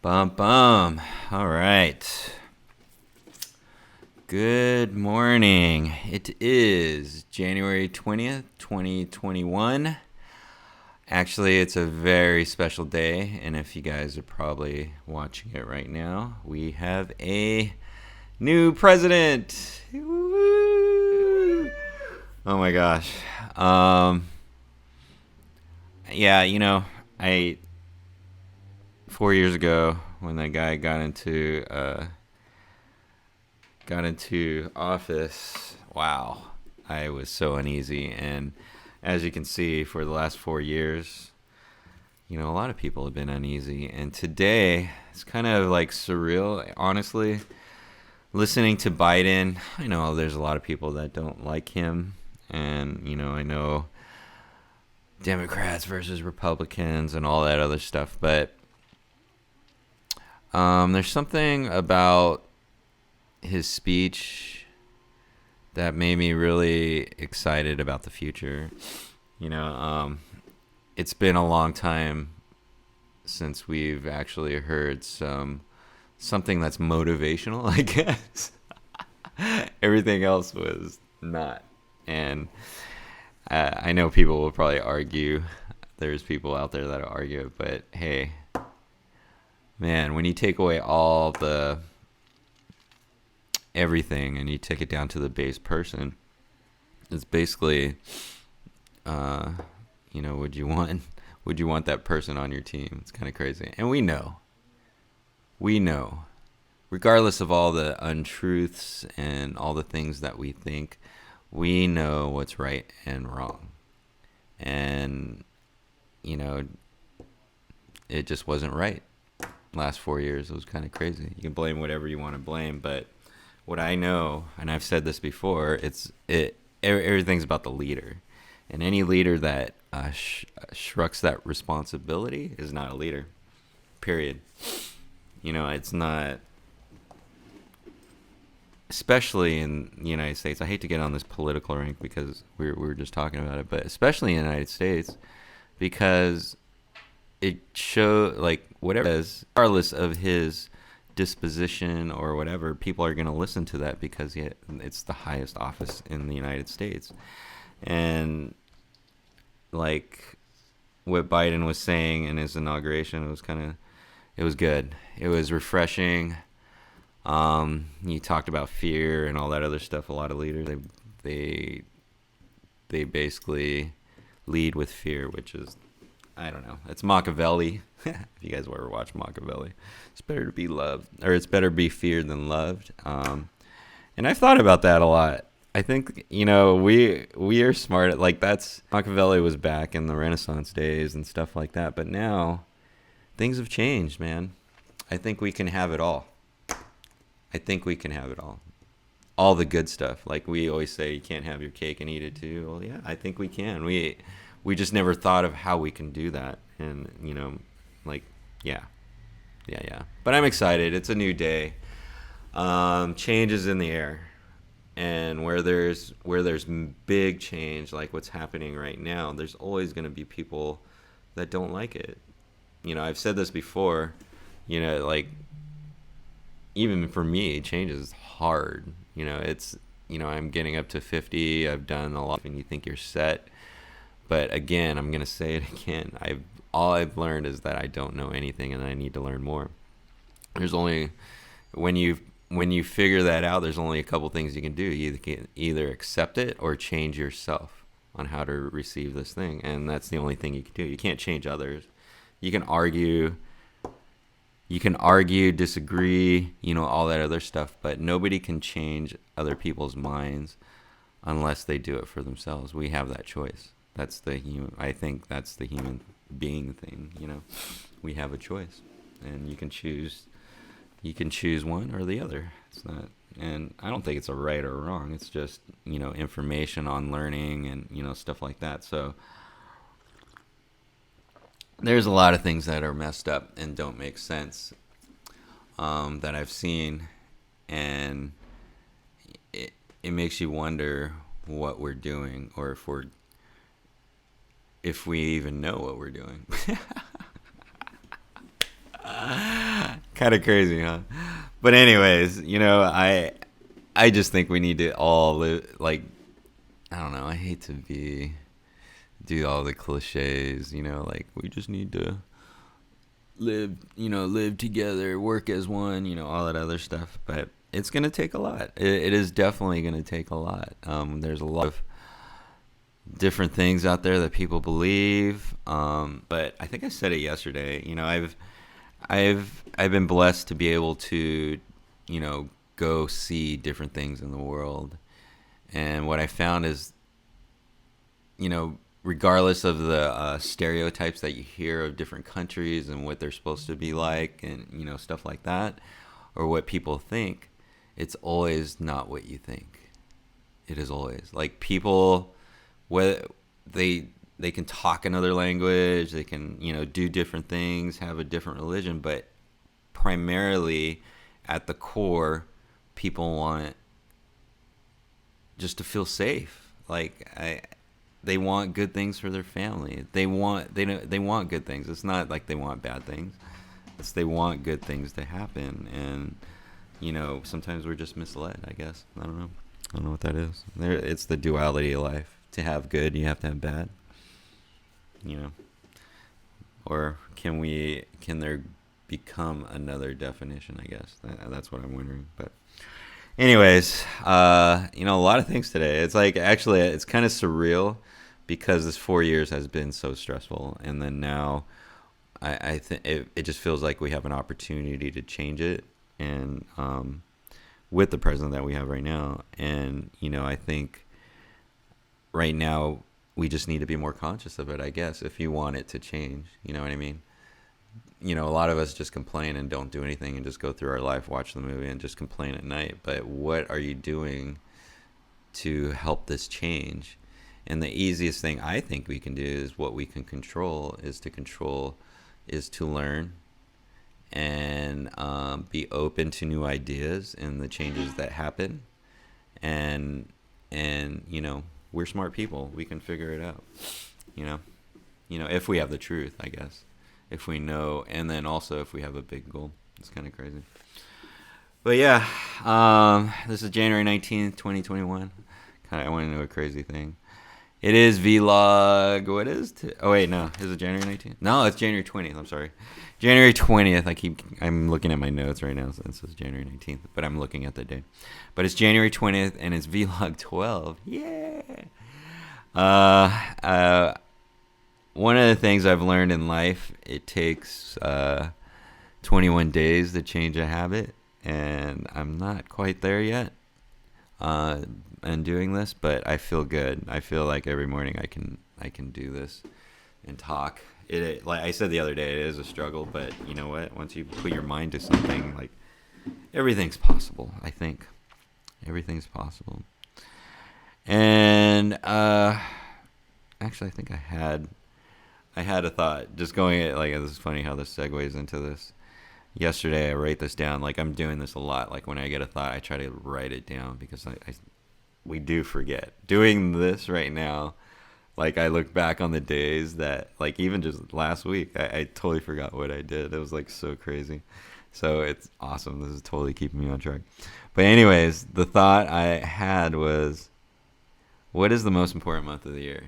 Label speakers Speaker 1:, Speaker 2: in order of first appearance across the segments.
Speaker 1: Bum bum. All right. Good morning. It is January 20th, 2021. Actually, it's a very special day, and if you guys are probably watching it right now, we have a new president. Woo! Oh my gosh. Yeah, I 4 years ago when that guy got into office, wow, I was so uneasy. And as you can see, for the last 4 years, a lot of people have been uneasy. And today, it's kind of like surreal, honestly. Listening to Biden, I know there's a lot of people that don't like him. And, I know Democrats versus Republicans and all that other stuff. But there's something about his speech that made me really excited about the future. It's been a long time since we've actually heard something that's motivational, I guess. Everything else was not. And I know people will probably argue. There's people out there that argue it, but hey, man, when you take away all the everything and you take it down to the base person, it's basically would you want that person on your team? It's kind of crazy. And we know regardless of all the untruths and all the things that we think, we know what's right and wrong. And it just wasn't right. Last 4 years, it was kind of crazy. You can blame whatever you want to blame, but what I know, and I've said this before, everything's about the leader, and any leader that shrugs that responsibility is not a leader. Period. It's not, especially in the United States. I hate to get on this political rink because we were just talking about it, but especially in the United States, because it shows, like, whatever it is, regardless of his disposition or whatever, people are going to listen to that because it's the highest office in the United States. And like what Biden was saying in his inauguration, it was good. It was refreshing. He talked about fear and all that other stuff. A lot of leaders, they basically lead with fear, which is, I don't know. It's Machiavelli. If you guys ever watch Machiavelli, it's better to be loved, or it's better to be feared than loved. And I've thought about that a lot. I think we are smart. Like, that's Machiavelli was back in the Renaissance days and stuff like that. But now things have changed, man. I think we can have it all. All the good stuff. Like we always say, you can't have your cake and eat it too. Well, yeah, I think we can. We just never thought of how we can do that. And, yeah. But I'm excited. It's a new day. Change is in the air. And where there's big change, like what's happening right now, there's always going to be people that don't like it. I've said this before, like, even for me, change is hard. I'm getting up to 50. I've done a lot, and you think you're set. But again, I'm going to say it again. All I've learned is that I don't know anything and I need to learn more. There's only, when you figure that out, there's only a couple things you can do. You can either accept it or change yourself on how to receive this thing. And that's the only thing you can do. You can't change others. You can argue, disagree, all that other stuff. But nobody can change other people's minds unless they do it for themselves. We have that choice. I think that's the human being thing. We have a choice, and you can choose one or the other. It's not, and I don't think it's a right or wrong. It's just, information on learning and, stuff like that. So there's a lot of things that are messed up and don't make sense, that I've seen, and it makes you wonder what we're doing, or if we even know what we're doing. Kind of crazy, huh? But anyways, I just think we need to all live, like, I don't know. I hate to do all the cliches, like we just need to live together, work as one, all that other stuff. But it's gonna take a lot. It is definitely gonna take a lot. There's a lot of different things out there that people believe. But I think I said it yesterday. I've been blessed to be able to, go see different things in the world. And what I found is, regardless of the stereotypes that you hear of different countries and what they're supposed to be like and, stuff like that, or what people think, it's always not what you think. It is always. Like, people, whether they can talk another language, they can, do different things, have a different religion, but primarily at the core, people want just to feel safe. They want good things for their family. They want good things. It's not like they want bad things. They want good things to happen. And sometimes we're just misled, I guess. I don't know what that is. It's the duality of life. To have good, you have to have bad. Or can there become another definition, I guess? That's what I'm wondering. But anyways, a lot of things today. It's like, actually, it's kind of surreal because this 4 years has been so stressful. And then now I think it just feels like we have an opportunity to change it. And with the president that we have right now. And, I think right now we just need to be more conscious of it, I guess, if you want it to change. You know what I mean? A lot of us just complain and don't do anything and just go through our life, watch the movie, and just complain at night. But what are you doing to help this change? And the easiest thing I think we can do is what we can control is to learn and be open to new ideas and the changes that happen. And we're smart people. We can figure it out. If we have the truth, I guess. If we know, and then also if we have a big goal. It's kind of crazy. But yeah, this is January 19th, 2021. I want to know a crazy thing. It is vlog. What is it? Oh, wait, no. Is it January 19th? No, it's January 20th. I'm sorry. January 20th. I'm looking at my notes right now, so it says January 19th, but I'm looking at the day. But it's January 20th, and it's vlog 12. Yeah. One of the things I've learned in life, it takes 21 days to change a habit, and I'm not quite there yet in doing this, but I feel good. I feel like every morning I can do this and talk. Like I said the other day, it is a struggle, but you know what? Once you put your mind to something, like, everything's possible. I think everything's possible. And actually, I think I had a thought. Just going at, like, this is funny how this segues into this. Yesterday, I write this down. Like, I'm doing this a lot. Like, when I get a thought, I try to write it down because we do forget. Doing this right now, like, I look back on the days that, like, even just last week, I totally forgot what I did. It was, like, so crazy. So it's awesome. This is totally keeping me on track. But anyways, the thought I had was, what is the most important month of the year?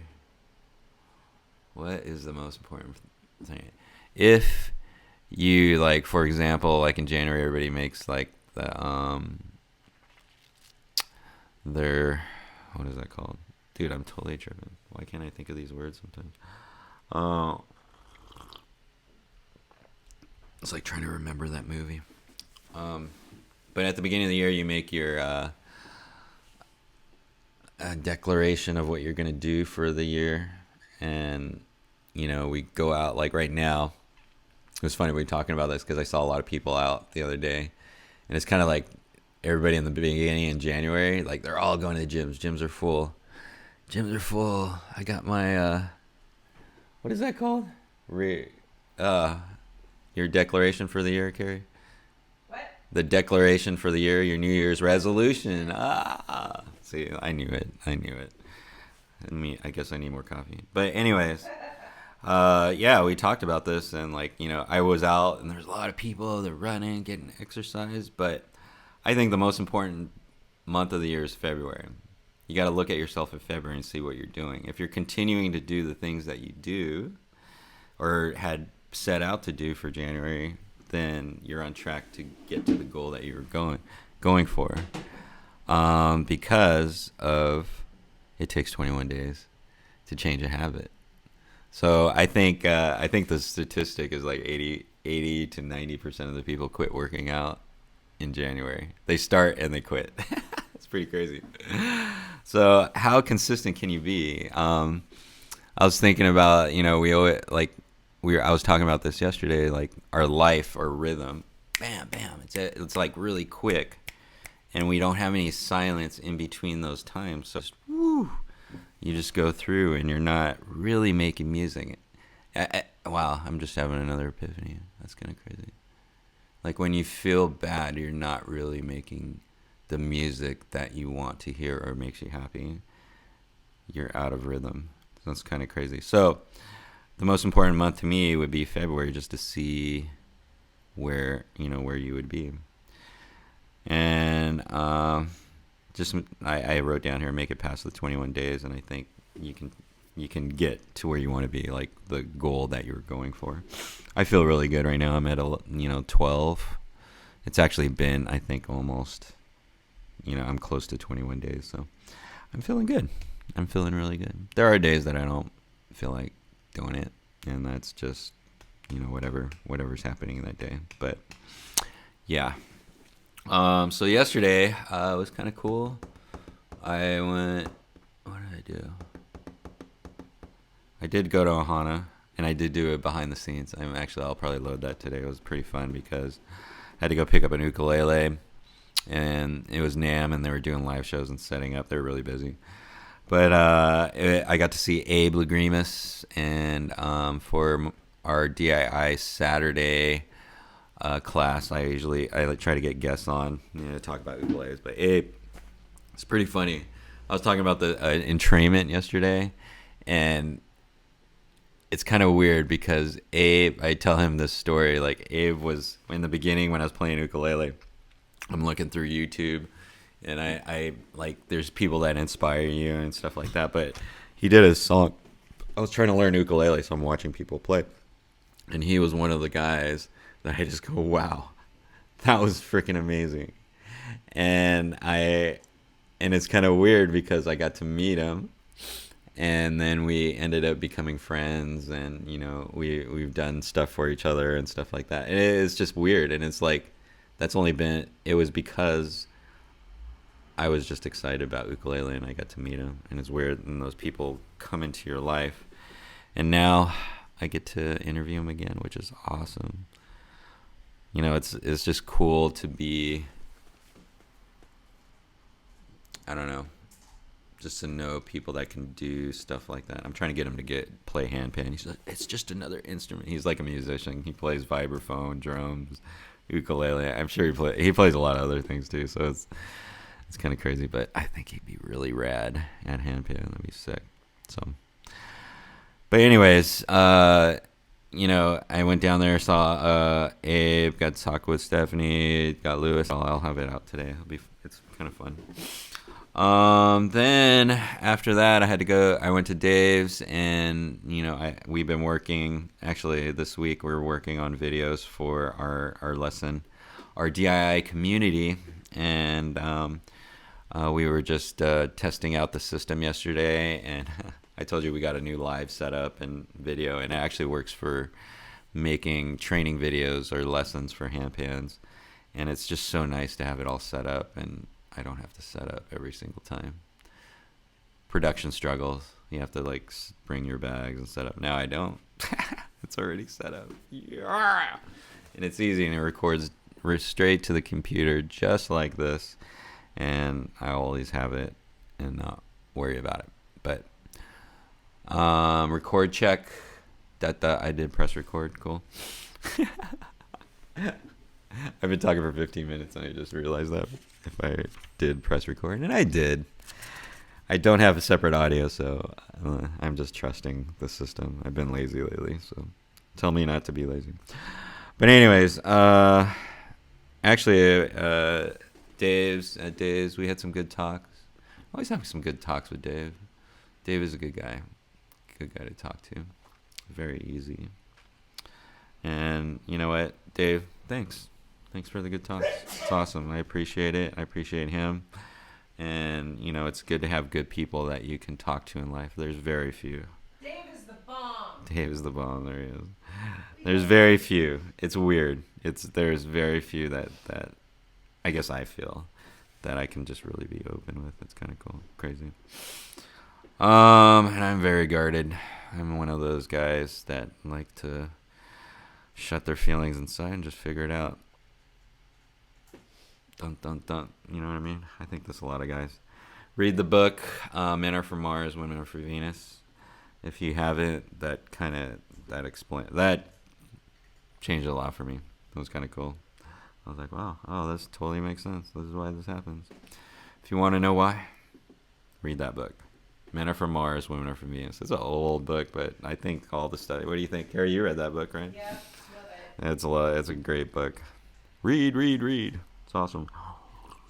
Speaker 1: What is the most important thing? If you, like, for example, like in January, everybody makes, like, their, what is that called? Dude, I'm totally tripping. Why can't I think of these words sometimes? It's like trying to remember that movie. But at the beginning of the year, you make your a declaration of what you're going to do for the year. And, we go out, like right now. It was funny we were talking about this because I saw a lot of people out the other day. And it's kind of like everybody in the beginning in January, like, they're all going to the gyms. Gyms are full. Gyms are full. I got my, what is that called? Your declaration for the year, Carrie?
Speaker 2: What?
Speaker 1: The declaration for the year, your New Year's resolution. See, I knew it. I guess I need more coffee. But anyways, Yeah, we talked about this, and like, I was out, and there's a lot of people. They're running, getting exercise, but I think the most important month of the year is February. You got to look at yourself in February and see what you're doing. If you're continuing to do the things that you do or had set out to do for January, then you're on track to get to the goal that you were going for. Because of it takes 21 days to change a habit. So I think the statistic is like 80 to 90% of the people quit working out in January. They start and they quit. It's pretty crazy. So how consistent can you be? I was thinking about, we always, like, I was talking about this yesterday, like our life or rhythm, bam, bam. It's like really quick, and we don't have any silence in between those times. So you just go through, and you're not really making music. Wow, I'm just having another epiphany. That's kind of crazy. Like when you feel bad, you're not really making the music that you want to hear or makes you happy. You're out of rhythm. That's kind of crazy. So the most important month to me would be February, just to see where you would be. And I wrote down here, make it past the 21 days, and I think you can get to where you want to be, like the goal that you're going for. I feel really good right now. I'm at 12. It's actually been, I think, almost, I'm close to 21 days, so I'm feeling good. I'm feeling really good. There are days that I don't feel like doing it, and that's just whatever's happening that day. But yeah. So yesterday was kind of cool. I went. What did I do? I did go to Ohana, and I did do it behind the scenes. I'll probably load that today. It was pretty fun because I had to go pick up an ukulele, and it was NAMM, and they were doing live shows and setting up. They were really busy. But I got to see Abe Lagrimas, and for our DII Saturday class, I try to get guests on, to talk about ukuleles. But Abe, it's pretty funny. I was talking about the entrainment yesterday, and it's kind of weird because Abe, I tell him this story. Like Abe was in the beginning when I was playing ukulele. I'm looking through YouTube. And I like, there's people that inspire you and stuff like that. But he did a song. I was trying to learn ukulele, so I'm watching people play. And he was one of the guys that I just go, wow, that was freaking amazing. And it's kind of weird because I got to meet him. And then we ended up becoming friends. And, we've done stuff for each other and stuff like that. And it's just weird. And it's like, it was because I was just excited about ukulele, and I got to meet him, and it's weird, and those people come into your life, and now I get to interview him again, which is awesome. It's just cool to be, I don't know, just to know people that can do stuff like that. I'm trying to get him to play handpan. He's like, it's just another instrument. He's like a musician. He plays vibraphone, drums, ukulele. I'm sure he plays a lot of other things too, so it's kind of crazy, but I think he'd be really rad at handpan. That'd be sick. So, but anyways, I went down there, saw Abe, got to talk with Stephanie, got Lewis. I'll have it out today. It's kind of fun. Then after that, I went to Dave's, and we've been working. Actually, this week we're working on videos for our lesson, our DII community, and we were just testing out the system yesterday, and I told you we got a new live setup and video, and it actually works for making training videos or lessons for handpans, and it's just so nice to have it all set up, and I don't have to set up every single time. Production struggles. You have to bring your bags and set up. Now I don't. It's already set up. Yeah. And it's easy, and it records straight to the computer just like this. And I always have it and not worry about it. But record check. I did press record. Cool. I've been talking for 15 minutes and I just realized that if I did press record, and I did. I don't have a separate audio, so I'm just trusting the system. I've been lazy lately, so tell me not to be lazy. But anyways, actually, Dave's, we had some good talks. Always have some good talks with Dave. Dave is a good guy to talk to. Very easy. And you know what, Dave? Thanks for the good talks. It's awesome. I appreciate it. I appreciate him. And you know, it's good to have good people that you can talk to in life. There's very few.
Speaker 2: Dave is the bomb.
Speaker 1: Dave is the bomb. There he is. There's very few. It's weird. There's very few that I guess I feel that I can just really be open with. It's kind of cool. Crazy. And I'm very guarded. I'm one of those guys that like to shut their feelings inside and just figure it out. Dun, dun, dun. You know what I mean? I think that's a lot of guys. Read the book, Men Are From Mars, Women Are From Venus. If you haven't, that changed a lot for me. It was kind of cool. I was like, wow, this totally makes sense. This is why this happens. If you want to know why, read that book. Men Are From Mars, Women Are From Venus. It's an old book, but I think all the stuff. What do you think? Carrie, you read that book, right?
Speaker 2: Yeah, love it.
Speaker 1: It's a great book. Read. It's awesome.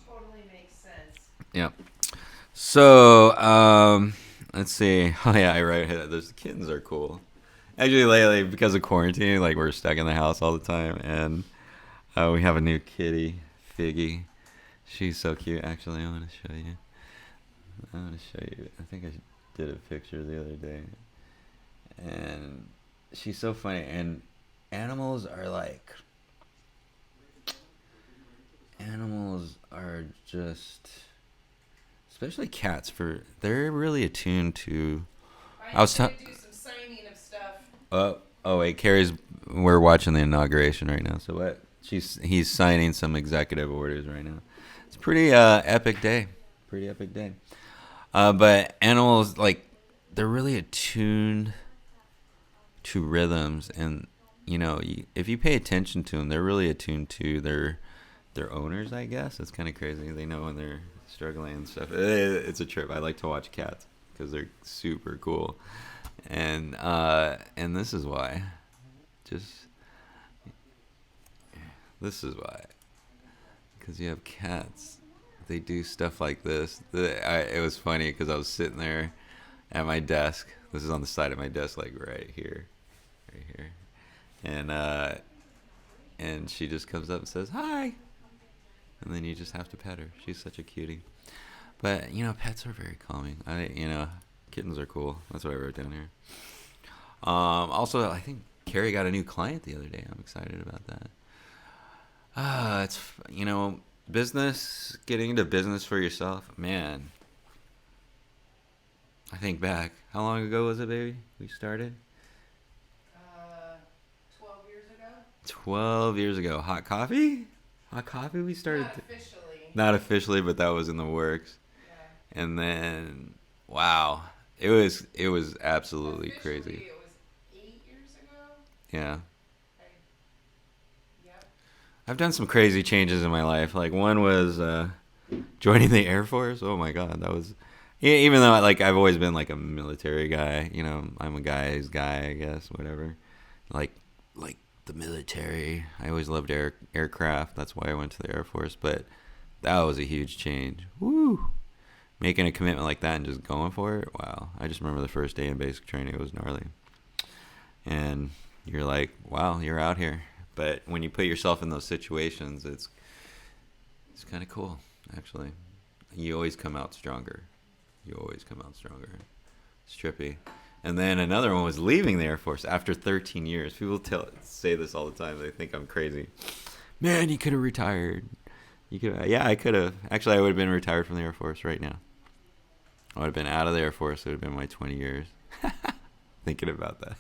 Speaker 2: Totally makes sense.
Speaker 1: Yeah. So, let's see. Oh yeah, I write. Those kittens are cool. Actually, lately, because of quarantine, like we're stuck in the house all the time, and we have a new kitty, Figgy. She's so cute. Actually, I want to show you. I think I did a picture the other day, and she's so funny. And animals are just, especially cats. They're really attuned to.
Speaker 2: I was trying to do some signing of stuff.
Speaker 1: Wait, we're watching the inauguration right now. So what? He's signing some executive orders right now. It's a pretty epic day. But animals, they're really attuned to rhythms, and you know, if you pay attention to them, they're really attuned to their owners. I guess it's kind of crazy. They know when they're struggling and stuff. It's a trip. I like to watch cats because they're super cool, and this is why. This is why. Because you have cats. They do stuff like this. It was funny because I was sitting there at my desk. This is on the side of my desk, like right here. And she just comes up and says, hi. And then you just have to pet her. She's such a cutie. But, you know, pets are very calming. Kittens are cool. That's what I wrote down here. Also, I think Carrie got a new client the other day. I'm excited about that. It's, business, getting into business for yourself, man. I think back. How long ago was it, baby? We started?
Speaker 2: 12 years ago.
Speaker 1: 12 years ago. Hot coffee? We started. Not officially, but that was in the works.
Speaker 2: Yeah.
Speaker 1: And then, wow. It was absolutely crazy.
Speaker 2: It was 8 years ago.
Speaker 1: Yeah.
Speaker 2: Yep.
Speaker 1: I've done some crazy changes in my life. Like one was joining the Air Force. Oh my God, that was. Even though I've always been like a military guy, I'm a guy's guy, I guess, whatever. Like the military. I always loved aircraft. That's why I went to the Air Force. But that was a huge change. Woo! Making a commitment like that and just going for it. Wow! I just remember the first day in basic training. It was gnarly. And you're like, wow, you're out here. But when you put yourself in those situations, it's kind of cool, actually. You always come out stronger. It's trippy. And then another one was leaving the Air Force after 13 years. People say this all the time. They think I'm crazy. Man, you could have retired. Yeah, I could have. Actually, I would have been retired from the Air Force right now. I would have been out of the Air Force. It would have been my 20 years. Thinking about that.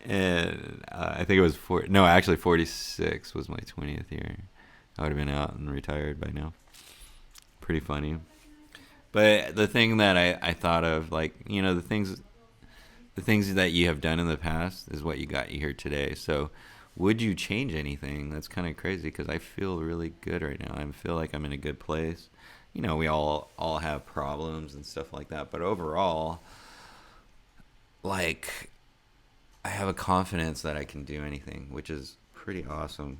Speaker 1: And I think it was 46 was my 20th year. I would have been out and retired by now. Pretty funny. But the thing that I thought of, the things that you have done in the past is what you got you here today. So would you change anything? That's kind of crazy because I feel really good right now. I feel like I'm in a good place. we all have problems and stuff like that. But overall, like, I have a confidence that I can do anything, which is pretty awesome.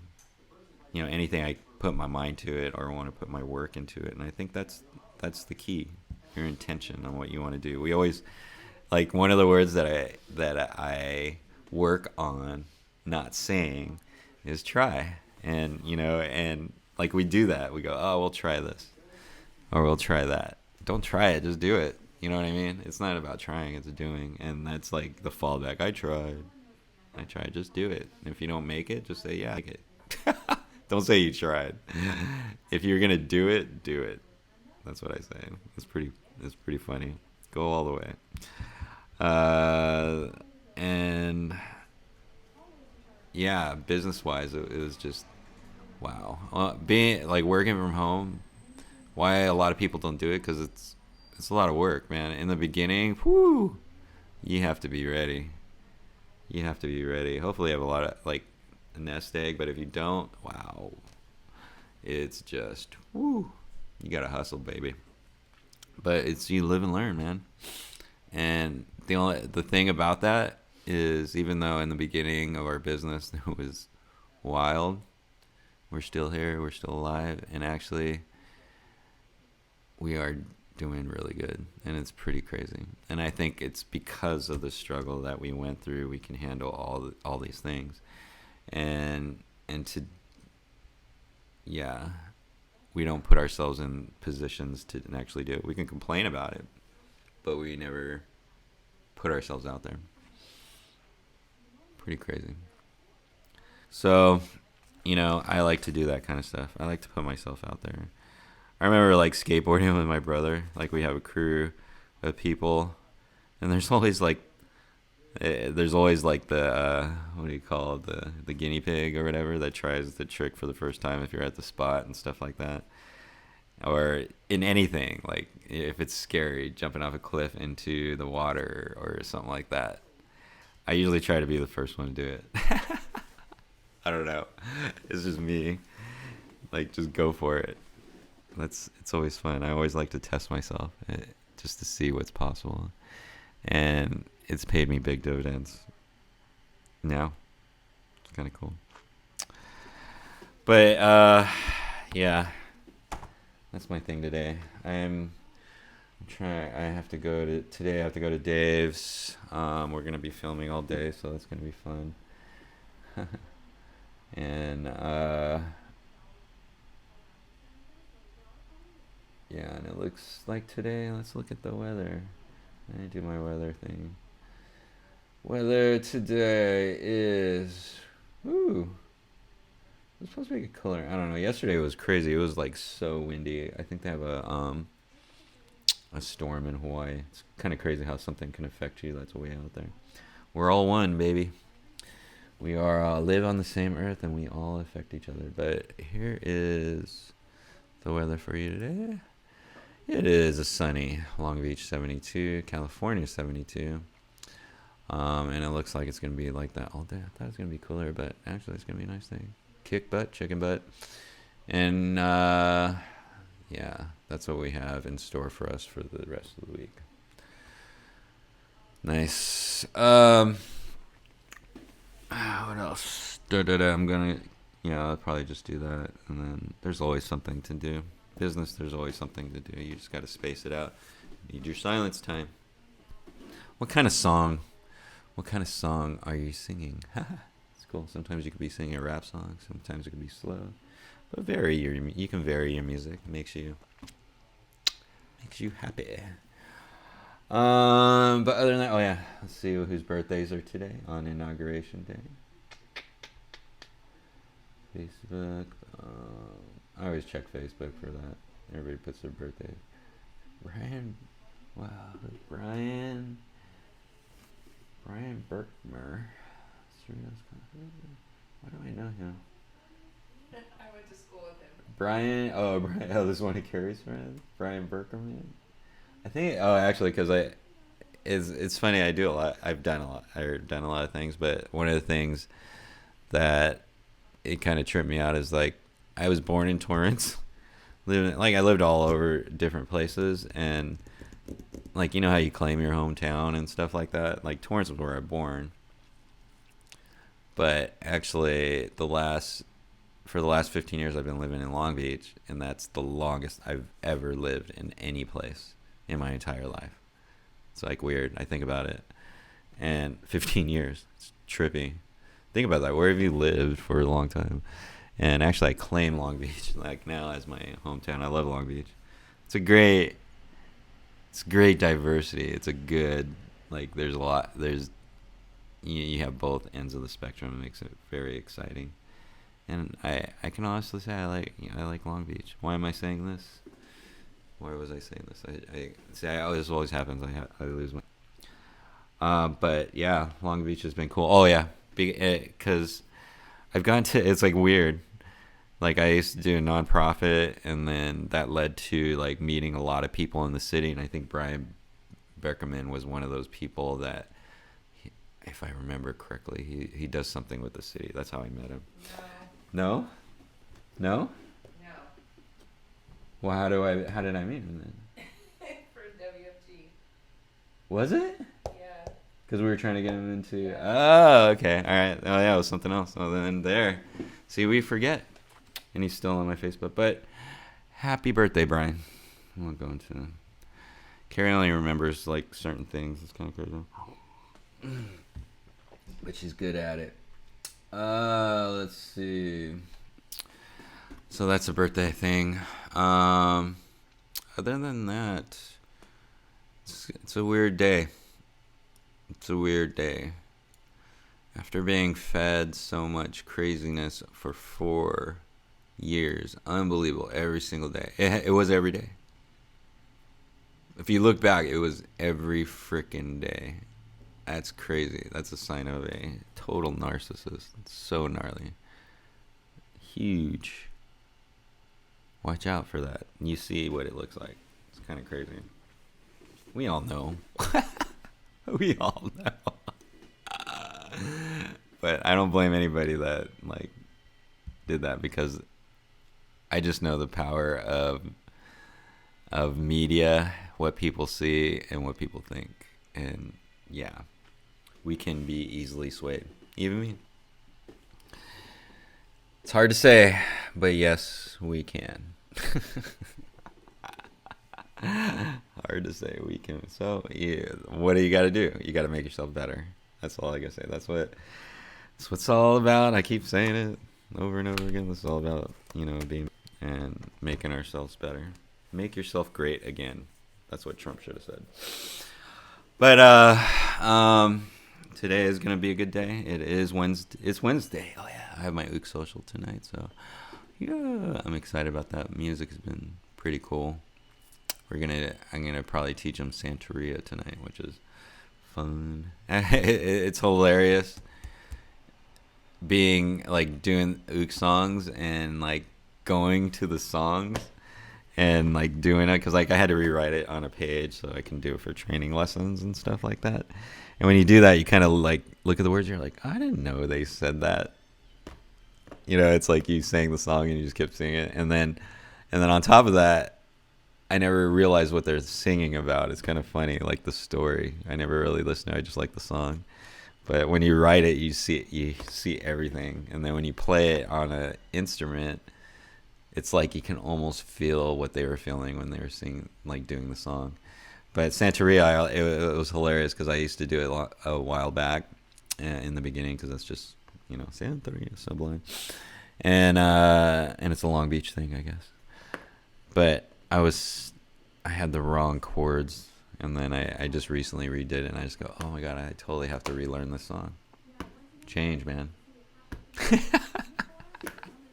Speaker 1: Anything I put my mind to it or want to put my work into it, and I think that's the key. Your intention on what you want to do. We always, like, one of the words that I work on not saying is try. And like, we do that. We go, oh, we'll try this or we'll try that. Don't try it, just do it. You know what I mean? It's not about trying, it's doing. And that's like the fallback. I tried, just do it. And if you don't make it, just say, yeah, I make it. Don't say you tried. If you're gonna do it, do it. That's what I say. It's pretty funny. Go all the way. And yeah, business wise, it was just wow. Being like working from home. Why a lot of people don't do it? Because it's a lot of work, man. In the beginning, whoo, you have to be ready. Hopefully, you have a lot of, like, a nest egg. But if you don't, wow, it's just whoo. You gotta hustle, baby. But it's, you live and learn, man. And the thing about that is, even though in the beginning of our business it was wild, we're still here, we're still alive, and actually we are doing really good, and it's pretty crazy. And I think it's because of the struggle that we went through, we can handle all these things, and to, yeah, we don't put ourselves in positions to actually do it. We can complain about it, but we never put ourselves out there. Pretty crazy. So, I like to do that kind of stuff. I like to put myself out there. I remember, like, skateboarding with my brother. Like, we have a crew of people, and there's always like the what do you call it, the guinea pig or whatever that tries the trick for the first time if you're at the spot and stuff like that. Or in anything, like if it's scary, jumping off a cliff into the water or something like that. I usually try to be the first one to do it. I don't know. It's just me. Like, just go for it. It's always fun. I always like to test myself, just to see what's possible. And it's paid me big dividends. Now, it's kind of cool. But yeah, that's my thing today. I have to go to Dave's. We're gonna be filming all day, so that's gonna be fun. And yeah, and it looks like today. Let's look at the weather. I do my weather thing. Weather today is, ooh, it's supposed to be a color. I don't know. Yesterday was crazy. It was like so windy. I think they have a storm in Hawaii. It's kind of crazy how something can affect you that's way out there. We're all one, baby. We are live on the same earth, and we all affect each other. But here is the weather for you today. It is a sunny Long Beach 72, California 72. And it looks like it's going to be like that all day. I thought it was going to be cooler, but actually it's going to be a nice thing. Kick butt, chicken butt. And yeah, that's what we have in store for us for the rest of the week. Nice. What else? I'm going to, I'll probably just do that. And then there's always something to do. Business, there's always something to do. You just got to space it out. You need your silence time. What kind of song are you singing? It's cool. Sometimes you could be singing a rap song. Sometimes it could be slow. But you can vary your music. It makes you happy. But other than that, oh yeah, let's see whose birthdays are today on Inauguration Day. Facebook. I always check Facebook for that. Everybody puts their birthday. Brian Berkmer. Why do I know him?
Speaker 2: I went to school with him.
Speaker 1: Brian. Oh, this one he carries friend. Brian Berkman. I think. Oh, actually, because it's funny. I do a lot. I've done a lot of things, but one of the things that it kind of tripped me out is, like, I was born in Torrance, I lived all over different places, and like you know how you claim your hometown and stuff like that. Like Torrance was where I born, but actually for the last 15 years I've been living in Long Beach, and that's the longest I've ever lived in any place in my entire life. It's like weird. I think about it, and 15 years. It's trippy. Think about that. Where have you lived for a long time? And actually, I claim Long Beach like now as my hometown. I love Long Beach. It's a great, it's great diversity. It's a good like. There's a lot. You have both ends of the spectrum. It makes it very exciting. And I can honestly say I like Long Beach. Why am I saying this? Why was I saying this? I see. This always happens. I lose my. But yeah, Long Beach has been cool. Oh yeah, because I've gone to. It's like weird. Like I used to do a nonprofit, and then that led to like meeting a lot of people in the city. And I think Brian Beckerman was one of those people that, if I remember correctly, he does something with the city. That's how I met him. No. No?
Speaker 2: No.
Speaker 1: Well, how did I meet him then?
Speaker 2: For WFG.
Speaker 1: Was it?
Speaker 2: Yeah.
Speaker 1: Because we were trying to get him into.
Speaker 2: Yeah.
Speaker 1: Oh, okay. All right. Oh, yeah, it was something else. Oh, then there. See, we forget. And he's still on my Facebook. But happy birthday, Brian. I won't go into. Carrie only remembers like certain things. It's kind of crazy. But she's good at it. Let's see. So that's a birthday thing. Other than that, it's a weird day. It's a weird day. After being fed so much craziness for 4 years, unbelievable, every single day. It was every day. If you look back, it was every freaking day. That's crazy. That's a sign of a total narcissist. It's so gnarly. Huge. Watch out for that. You see what it looks like. It's kind of crazy. We all know. We all know. But I don't blame anybody that like did that, because I just know the power of media, what people see and what people think. And yeah, we can be easily swayed. Even me. It's hard to say, but yes, we can. Hard to say, we can. So, yeah, what do you got to do? You got to make yourself better. That's all I got to say. That's what it's all about. I keep saying it over and over again. This is all about, being and making ourselves better. Make yourself great again. That's what Trump should have said. But today is gonna be a good day. It is Wednesday. It's Wednesday. Oh yeah, I have my Ook social tonight, so yeah, I'm excited about that. Music has been pretty cool. I'm gonna probably teach them Santeria tonight, which is fun. It's hilarious being like doing Ook songs and like going to the songs and like doing it, because like I had to rewrite it on a page so I can do it for training lessons and stuff like that. And when you do that, you kind of like look at the words, you're like, I didn't know they said that. It's like you sang the song and you just kept singing it, and then on top of that, I never realized what they're singing about. It's kind of funny, like the story. I never really listened to it. I just like the song. But when you write it, you see everything, and then when you play it on an instrument, it's like you can almost feel what they were feeling when they were singing, like doing the song. But Santeria, it was hilarious because I used to do it a while back in the beginning, because that's just Santeria, Sublime, and it's a Long Beach thing, I guess. But I had the wrong chords. And then I just recently redid it, and I just go, oh my God, I totally have to relearn this song. Change, man.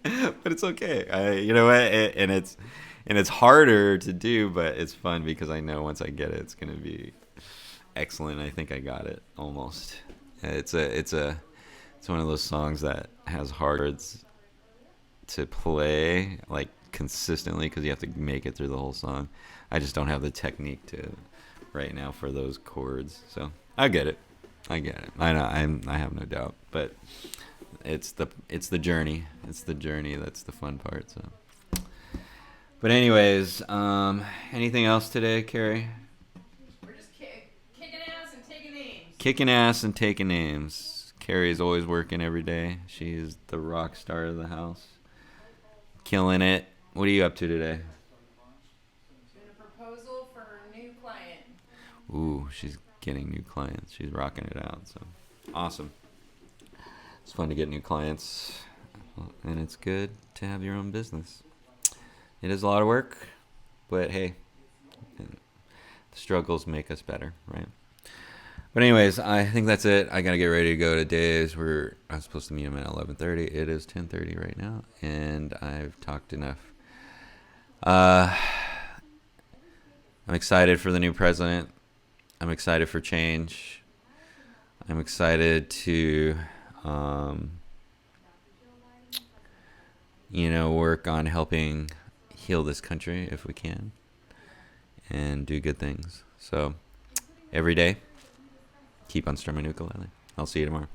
Speaker 1: But it's okay. You know what? And it's harder to do, but it's fun because I know once I get it, it's gonna be excellent. I think I got it almost. It's one of those songs that has hard words to play like consistently, because you have to make it through the whole song. I just don't have the technique to right now for those chords, so I get it. I know. I have no doubt, but it's the journey. It's the journey that's the fun part. So But anyways, anything else today, Carrie?
Speaker 2: We're just kicking ass and taking names.
Speaker 1: Kicking ass and taking names. Carrie is always working every day. She's the rock star of the house. Killing it. What are you up to today?
Speaker 2: Doing a proposal for her new client.
Speaker 1: Ooh, she's getting new clients. She's rocking it out. So awesome. It's fun to get new clients, and it's good to have your own business. It is a lot of work, but hey, the struggles make us better, right? But anyways, I think that's it. I gotta get ready to go to Dave's. I'm supposed to meet him at 11:30. It is 10:30 right now, and I've talked enough. I'm excited for the new president. I'm excited for change. I'm excited to, work on helping heal this country if we can and do good things. So every day, keep on strumming ukulele. I'll see you tomorrow.